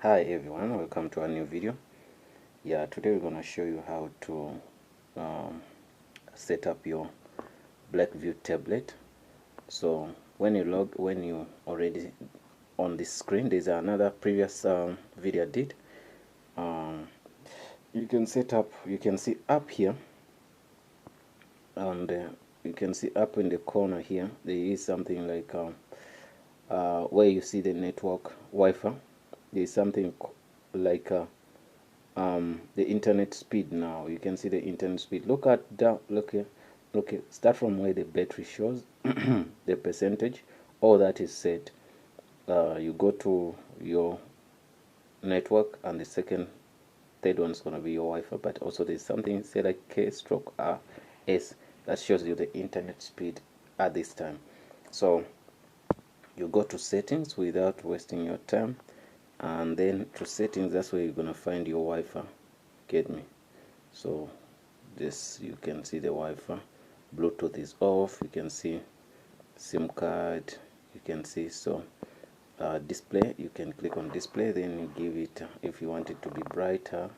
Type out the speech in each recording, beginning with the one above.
Hi everyone, welcome to a new video. Today we're going to show you how to set up your Blackview tablet. So when you already on this screen, there's another previous video I did. You can set up, you can see up here, and you can see up in the corner here, there is something like where you see the network Wi-Fi. There's something like the internet speed. Now you can see the internet speed. Look at down, look here, start from where the battery shows the percentage. All that is set. You go to your network, and the third one is going to be your Wi-Fi, but also there's something say like K/S that shows you the internet speed at this time. So you go to settings without wasting your time, and then to settings, that's where you're gonna find your Wi-Fi. Get me? So this, you can see the Wi-Fi, Bluetooth is off, you can see SIM card, you can see. So display, you can click on display, then you give it, if you want it to be brighter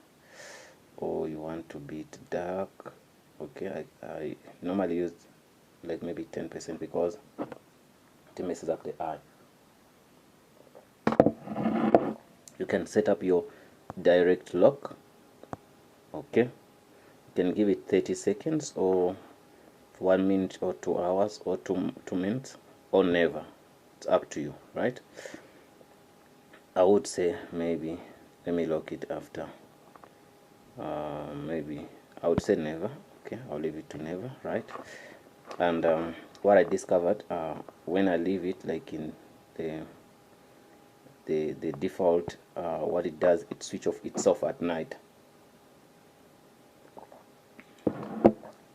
or you want to be dark. Okay, I normally use like maybe 10% because it messes up the eye. You can set up your direct lock. Okay, you can give it 30 seconds or 1 minute or 2 hours or 2 minutes or never. It's up to you, right? I would say maybe let me lock it after maybe I would say never. Okay, I'll leave it to never, right? And what I discovered when I leave it like in the default, what it does, it switch off itself at night,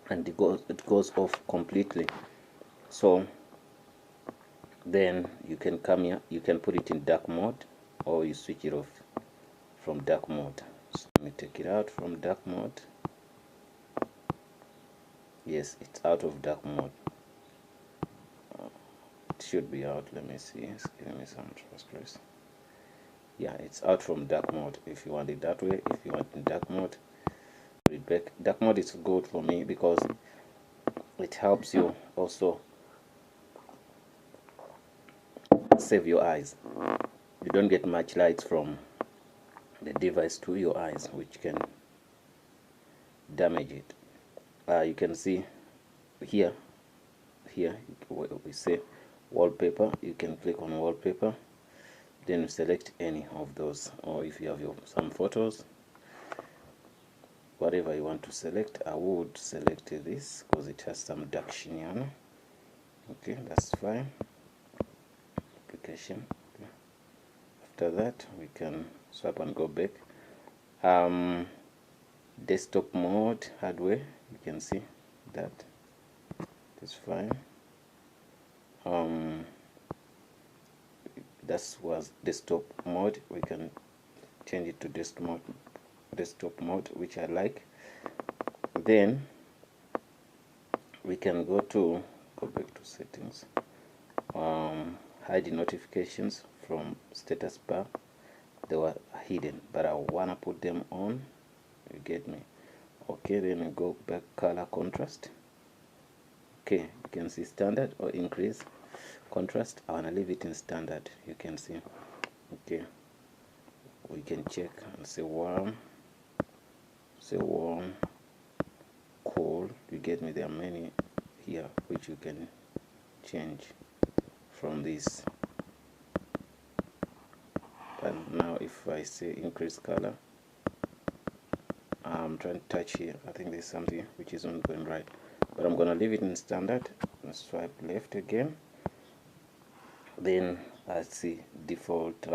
and it goes off completely. So then you can come here, you can put it in dark mode, or you switch it off from dark mode. So let me take it out from dark mode. Yes, it's out of dark mode. It should be out. Let me see. It's giving me some stress. Yeah, it's out from dark mode. If you want it that way, if you want it in dark mode, put it back. Dark mode is good for me because it helps you also save your eyes. You don't get much light from the device to your eyes, which can damage it. You can see here we say wallpaper. You can click on wallpaper, then you select any of those, or if you have some photos, whatever you want to select. I would select this because it has some dark sheen. Okay, that's fine. Application. Okay. After that, we can swipe and go back. Desktop mode, hardware, you can see that it's fine. That was desktop mode. We can change it to desktop mode, which I like. Then we can go back to settings. Hide notifications from status bar. They were hidden, but I wanna put them on. You get me? Okay, then we go back, color contrast. Okay, you can see standard or increase contrast. I wanna leave it in standard. You can see. Okay, we can check and say warm, cool. You get me? There are many here which you can change from this. And now if I say increase color, I'm trying to touch here. I think there's something which isn't going right, but I'm gonna leave it in standard and swipe left again. Then I see default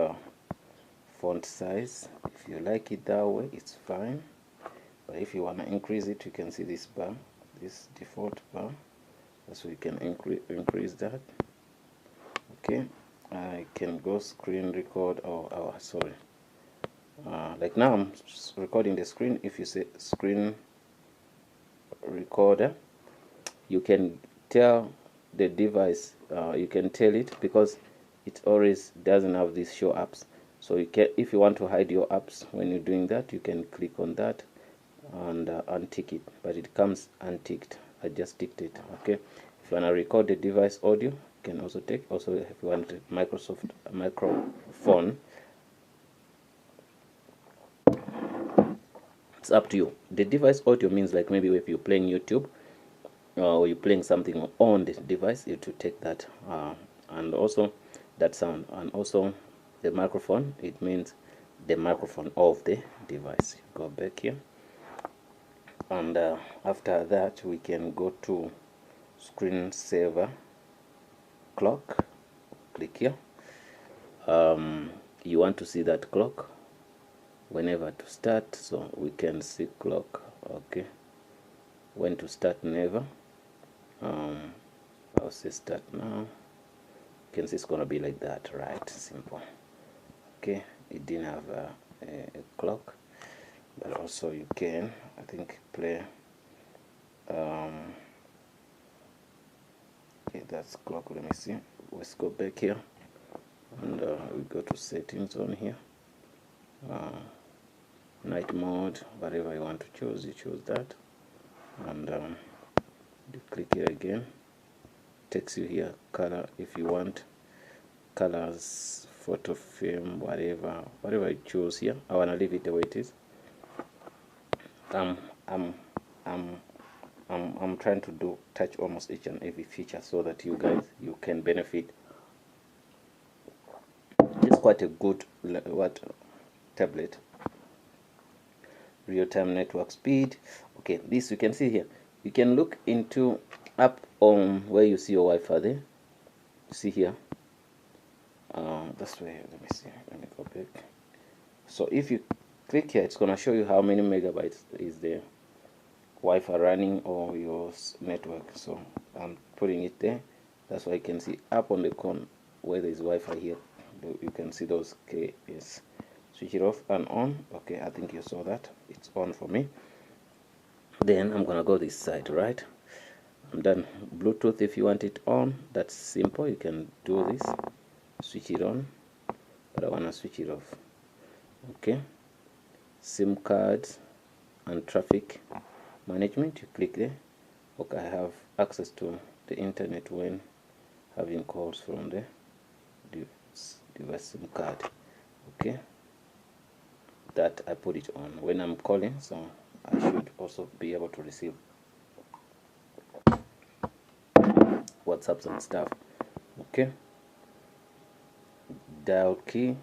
font size. If you like it that way, it's fine, but if you want to increase it, you can see this bar, this default bar, so you can increase that. Okay, I can go screen record, or sorry, like now I'm recording the screen. If you say screen recorder, you can tell the device, you can tell it, because it always doesn't have these show ups. So you can, if you want to hide your apps when you're doing that, you can click on that and untick it, but it comes unticked. I just ticked it. Okay, if you want to record the device audio, you can also take. Also, if you want Microsoft microphone, it's up to you. The device audio means like maybe if you're playing YouTube or you're playing something on the device, you to take that and also that sound. And also the microphone, it means the microphone of the device. Go back here, and after that we can go to screensaver clock. Click here. You want to see that clock whenever to start, so we can see clock. Okay, when to start, never. I'll say start now. You can see it's gonna be like that, right? Simple. Okay, it didn't have a clock, but also you can, I think, play okay, that's clock. Let me see. Let's go back here and we go to settings on here, night mode, whatever you want to choose, you choose that, and you click here again. Takes you here, color, if you want colors, photo film, whatever you choose here. I want to leave it the way it is. I'm trying to touch almost each and every feature so that you guys can benefit. It's quite a good tablet. Real-time network speed. Okay, this you can see here. You can look into up on where you see your Wi-Fi there. You see here. This way. Let me see. Let me go back. So if you click here, it's gonna show you how many megabytes is there Wi-Fi running or your network. So I'm putting it there. That's why you can see up on the corner where there is Wi-Fi here. You can see those KS. Switch it off and on. Okay, I think you saw that. It's on for me. Then I'm gonna go this side, right? I'm done. Bluetooth, if you want it on, that's simple. You can do this. Switch it on, but I wanna switch it off. Okay. SIM cards and traffic management. You click there. Okay, I have access to the internet when having calls from the device SIM card. Okay, that I put it on when I'm calling, so I should also be able to receive WhatsApps and stuff. Okay, dial key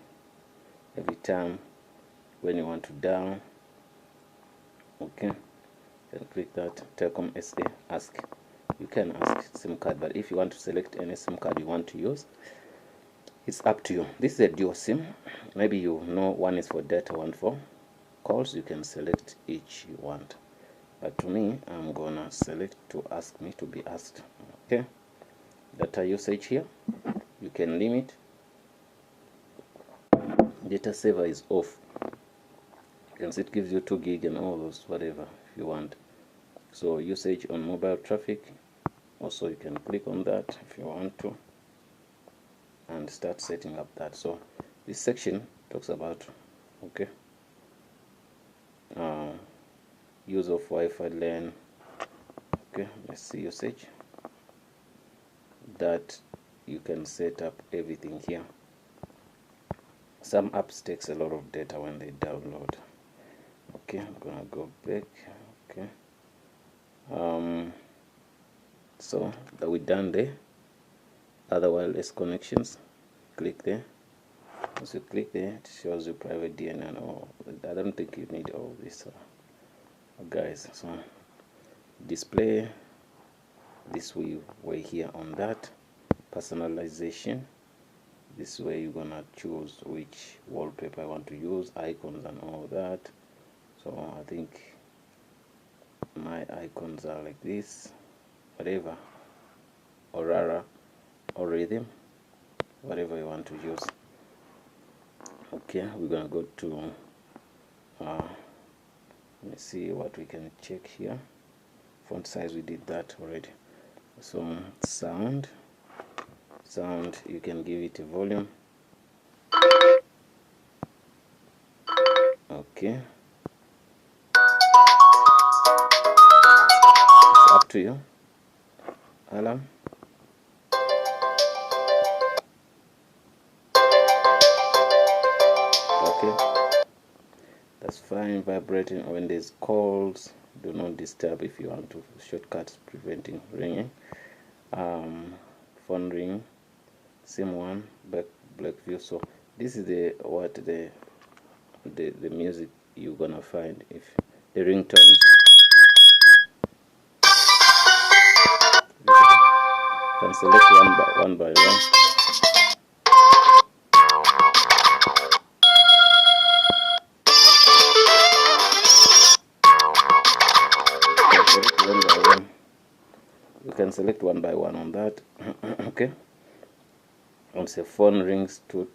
every time when you want to dial. Okay, then click that. Telecom SA, ask. You can ask SIM card, but if you want to select any SIM card you want to use, it's up to you. This is a dual SIM. Maybe you know one is for data, one for calls. You can select each you want, but to me, I'm gonna select to ask me to be asked. Okay, data usage here, you can limit. Data saver is off. You can see it gives you 2 gig and all those, whatever if you want. So usage on mobile traffic, also you can click on that if you want to and start setting up that. So this section talks about, okay, use of Wi-Fi LAN. Okay, let's see usage. That you can set up everything here. Some apps takes a lot of data when they download. Okay, I'm gonna go back. Okay, so that we done there. Other wireless connections, click there. Once you click there, it shows you private DNS and all. I don't think you need all this, guys. So display this way here on that. Personalization, this way you're gonna choose which wallpaper I want to use, icons and all that. So I think my icons are like this, whatever, Aurora or Rhythm, whatever you want to use. Okay, we're gonna go to let me see what we can check here. Font size, we did that already. So sound, you can give it a volume. Okay, it's up to you. Alarm. Okay, that's fine. Vibrating when there's calls, do not disturb if you want to shortcut preventing ringing. Phone ring, SIM 1, Blackview. So this is the the music you're gonna find if the ringtones. You can select one by one. You can select one by one on that. Okay. Once a phone rings to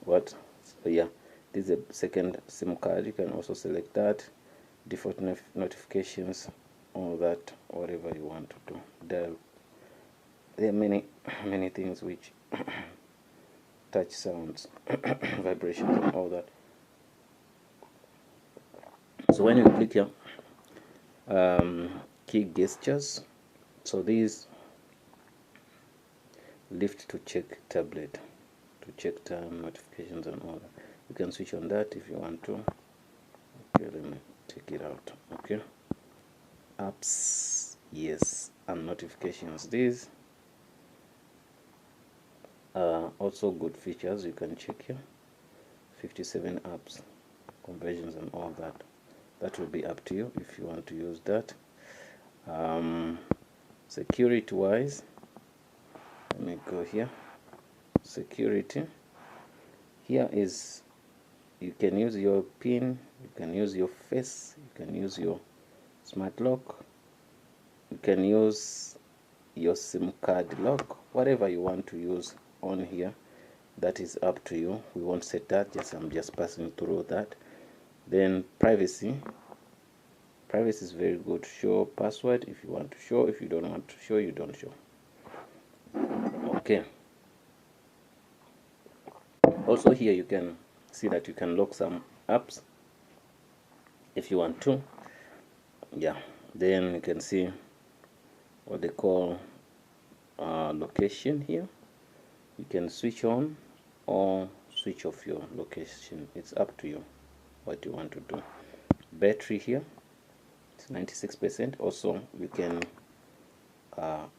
what? So yeah, this is a second SIM card. You can also select that. Default notifications, all that, whatever you want to do. There are many things which touch sounds, vibrations, and all that. So when you click here, key gestures. So these lift to check tablet, to check time, notifications, and all that. You can switch on that if you want to. Okay, let me take it out. Okay, apps, yes, and notifications. These are also good features. You can check here. 57 apps, conversions, and all that. That will be up to you if you want to use that. Security wise, let me go here. Security, here is, you can use your PIN, you can use your face, you can use your smart lock, you can use your SIM card lock, whatever you want to use on here. That is up to you. We won't set that, I'm just passing through that. Then privacy is very good. Show password if you want to show. If you don't want to show, you don't show. Okay, also here you can see that you can lock some apps if you want to. Yeah, then you can see what they call location here. You can switch on or switch off your location. It's up to you what you want to do. Battery here, it's 96%. Also you can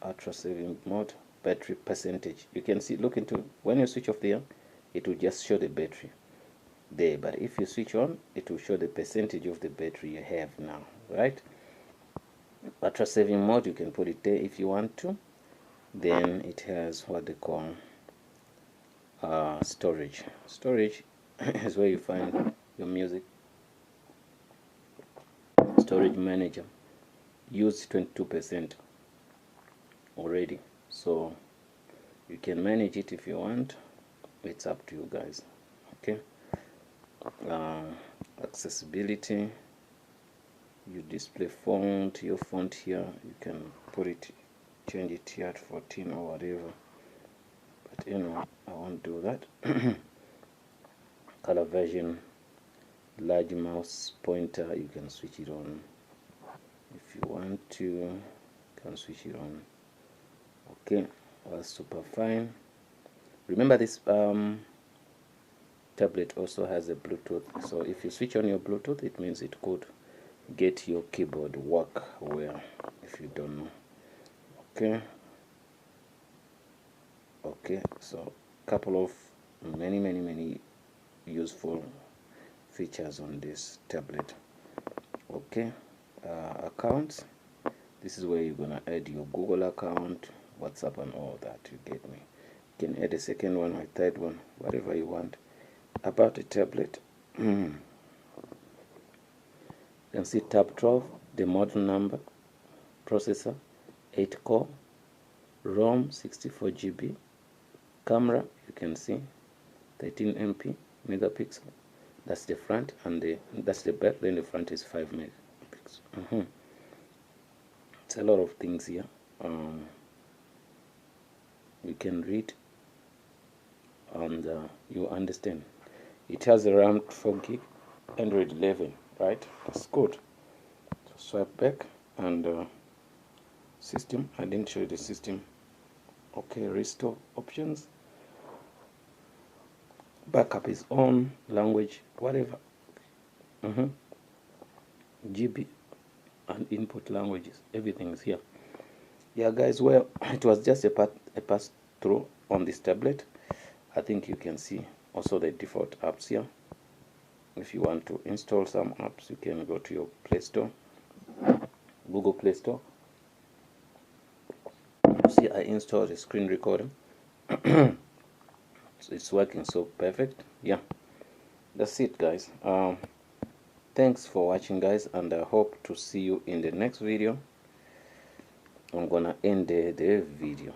ultra saving mode, battery percentage. You can see, look into, when you switch off there, it will just show the battery there, but if you switch on, it will show the percentage of the battery you have now, right? Ultra saving mode, you can put it there if you want to. Then it has what they call storage is where you find your music. Storage manager, use 22% already, so you can manage it if you want. It's up to you guys. Okay. Accessibility, you display font, your font here, you can put it, change it here at 14 or whatever, but you know, I won't do that. Color version, large mouse pointer, you can switch it on if you want to, you can switch it on. Okay, well, super fine. Remember this tablet also has a Bluetooth, so if you switch on your Bluetooth, it means it could get your keyboard work well, if you don't know. Okay, so couple of many useful features on this tablet. Okay, accounts, this is where you're gonna add your Google account, WhatsApp, and all that. You get me? You can add a second one or a third one, whatever you want. About the tablet, you can see tab 12, the model number, processor 8-core, ROM 64 GB, camera, you can see 13 MP megapixel. That's the front, and that's the back. Then the front is 5 megapixels. It's a lot of things here. You can read and you understand. It has around 4 gig Android 11, right? That's good. So swipe back and system. I didn't show you the system. Okay, restore options. Backup is on. Language, whatever. GB and input languages, everything is here. Yeah, guys, well, it was just a pass through on this tablet. I think you can see also the default apps here. If you want to install some apps, you can go to your Play Store, Google Play Store. See, I installed a screen recorder. It's working so perfect. Yeah, that's it, guys. Thanks for watching, guys, and I hope to see you in the next video. I'm gonna end the video.